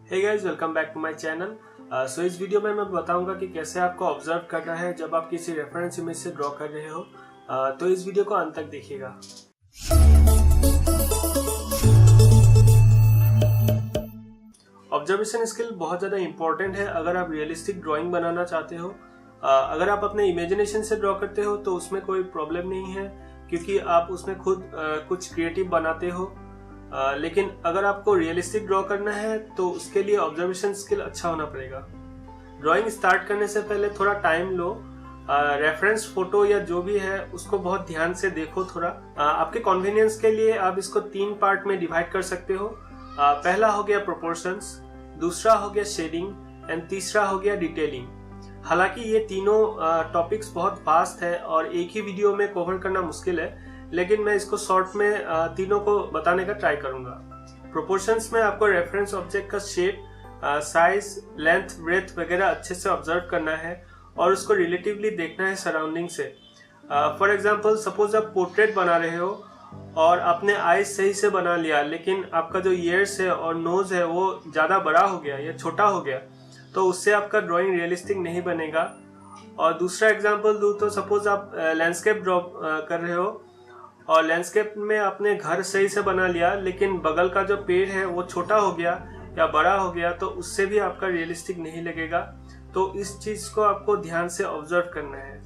Hey guys, welcome back to my channel. So इस video में मैं बताऊंगा कि कैसे आपको ऑब्जर्व करना है जब आप किसी रेफरेंस इमेज से ड्रॉ कर रहे हो। तो इस वीडियो को अंत तक देखिएगा। ऑब्जर्वेशन स्किल बहुत ज़्यादा इंपॉर्टेंट है अगर आप रियलिस्टिक ड्राइंग बनाना चाहते हो। अगर आप अपने इमेजिनेशन से ड्रॉ करते हो तो उसमें कोई प्रॉब्लम नहीं है, क्योंकि आप उसमें खुद कुछ क्रिएटिव बनाते हो। लेकिन अगर आपको रियलिस्टिक ड्रॉ करना है तो उसके लिए ऑब्जर्वेशन स्किल अच्छा होना पड़ेगा। ड्राइंग स्टार्ट करने से पहले थोड़ा टाइम लो, रेफरेंस फोटो या जो भी है उसको बहुत ध्यान से देखो। थोड़ा आपके कन्वीनियंस के लिए आप इसको 3 पार्ट में डिवाइड कर सकते हो। पहला हो गया प्रोपोर्शंस, दूसरा हो गया शेडिंग एंड तीसरा हो गया डिटेलिंग। हालांकि ये तीनों टॉपिक्स बहुत फास्ट है और एक ही वीडियो में कवर करना मुश्किल है, लेकिन मैं इसको शॉर्ट में तीनों को बताने का ट्राई करूंगा। प्रोपोर्शंस में आपको रेफरेंस ऑब्जेक्ट का शेप, साइज, लेंथ, ब्रेथ वगैरह अच्छे से ऑब्जर्व करना है और उसको रिलेटिवली देखना है सराउंडिंग से। फॉर एग्जांपल, सपोज आप पोर्ट्रेट बना रहे हो और आपने आईज सही से बना लिया, लेकिन आपका जो ईयर्स है और नोज है वो ज़्यादा बड़ा हो गया या छोटा हो गया, तो उससे आपका ड्राइंग रियलिस्टिक नहीं बनेगा। और दूसरा एग्जांपल दूँ तो सपोज आप लैंडस्केप ड्रॉ कर रहे हो और लैंडस्केप में आपने घर सही से बना लिया, लेकिन बगल का जो पेड़ है वो छोटा हो गया या बड़ा हो गया, तो उससे भी आपका रियलिस्टिक नहीं लगेगा। तो इस चीज़ को आपको ध्यान से ऑब्जर्व करना है।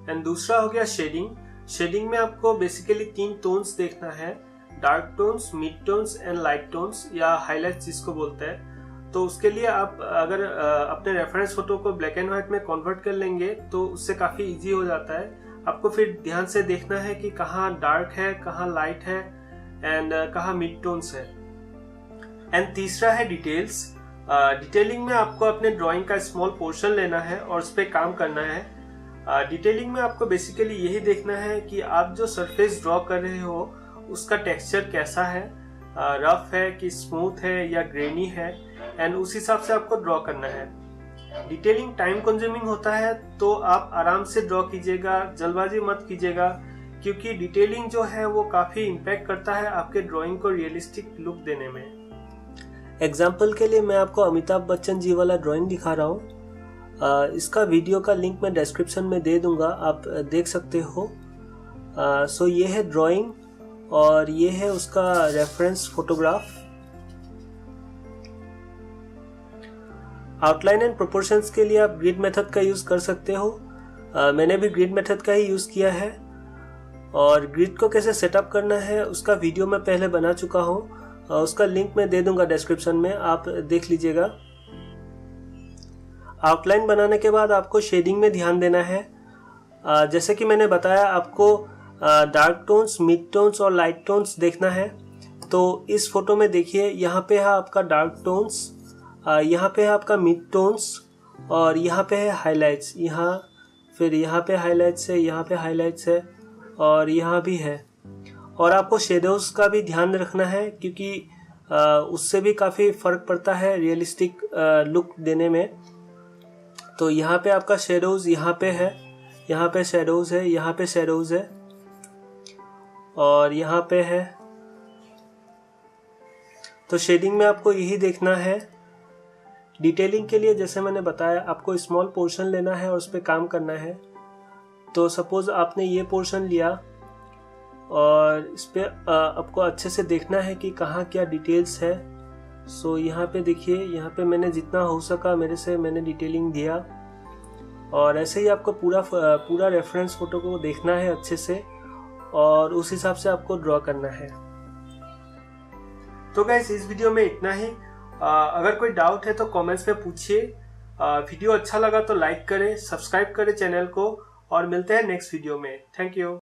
एंड दूसरा हो गया शेडिंग। शेडिंग में आपको बेसिकली 3 टोन्स देखना है, dark tones, mid tones and light tones या हाईलाइट्स जिसको बोलते हैं। तो उसके लिए आप अगर अपने रेफरेंस फोटो को ब्लैक एंड व्हाइट में कन्वर्ट कर लेंगे तो उससे काफ़ी इजी हो जाता है। आपको फिर ध्यान से देखना है कि कहाँ डार्क है, कहाँ लाइट है एंड कहाँ मिड टोन्स है। एंड तीसरा है डिटेल्स। डिटेलिंग में आपको अपने ड्राइंग का स्मॉल पोर्शन लेना है और उस पर काम करना है। डिटेलिंग में आपको बेसिकली यही देखना है कि आप जो सरफेस ड्रॉ कर रहे हो उसका टेक्सचर कैसा है, रफ है कि स्मूथ है या ग्रेनी है, एंड उस हिसाब से आपको ड्रॉ करना है। डिटेलिंग टाइम कंज्यूमिंग होता है, तो आप आराम से ड्रॉ कीजिएगा, जल्दबाजी मत कीजिएगा, क्योंकि डिटेलिंग जो है वो काफ़ी इम्पैक्ट करता है आपके ड्राइंग को रियलिस्टिक लुक देने में। एग्जाम्पल के लिए मैं आपको अमिताभ बच्चन जी वाला ड्राइंग दिखा रहा हूँ। इसका वीडियो का लिंक मैं डिस्क्रिप्शन में दे दूंगा, आप देख सकते हो। सो ये है ड्राइंग और ये है उसका reference photograph. Outline and proportions के लिए आप ग्रिड मेथड का यूज़ कर सकते हो। मैंने भी ग्रिड मेथड का ही यूज़ किया है और ग्रिड को कैसे सेटअप करना है उसका वीडियो मैं पहले बना चुका हूँ। उसका लिंक मैं दे दूंगा डिस्क्रिप्शन में, आप देख लीजिएगा। आउटलाइन बनाने के बाद आपको शेडिंग में ध्यान देना है। जैसे कि मैंने बताया, आपको डार्क टोन्स, मिड टोन्स और लाइट टोन्स देखना है। तो इस फोटो में देखिए, यहाँ पे है आपका डार्क टोन्स, यहाँ पे है आपका मिड टोन्स और यहाँ पे है हाइलाइट्स। फिर यहाँ पे हाइलाइट्स है, यहाँ पे हाइलाइट्स है और यहाँ भी है। और आपको शेडोज का भी ध्यान रखना है, क्योंकि उससे भी काफ़ी फ़र्क पड़ता है रियलिस्टिक लुक देने में। तो यहाँ पे आपका शेडोज यहाँ पे है, यहाँ पे शेडोज है, यहाँ पे शेडोज है और यहाँ पे है। तो शेडिंग में आपको यही देखना है। डिटेलिंग के लिए जैसे मैंने बताया, आपको स्मॉल पोर्शन लेना है और उस पर काम करना है। तो सपोज आपने ये पोर्शन लिया और इस पर आपको अच्छे से देखना है कि कहाँ क्या डिटेल्स है। सो यहाँ पे देखिए, यहाँ पे मैंने जितना हो सका मेरे से मैंने डिटेलिंग दिया और ऐसे ही आपको पूरा रेफरेंस फोटो को देखना है अच्छे से और उस हिसाब से आपको ड्रॉ करना है। तो गाइस, इस वीडियो में इतना ही। अगर कोई डाउट है तो कमेंट्स में पूछिए। वीडियो अच्छा लगा तो लाइक करें, सब्सक्राइब करें चैनल को और मिलते हैं नेक्स्ट वीडियो में। Thank you.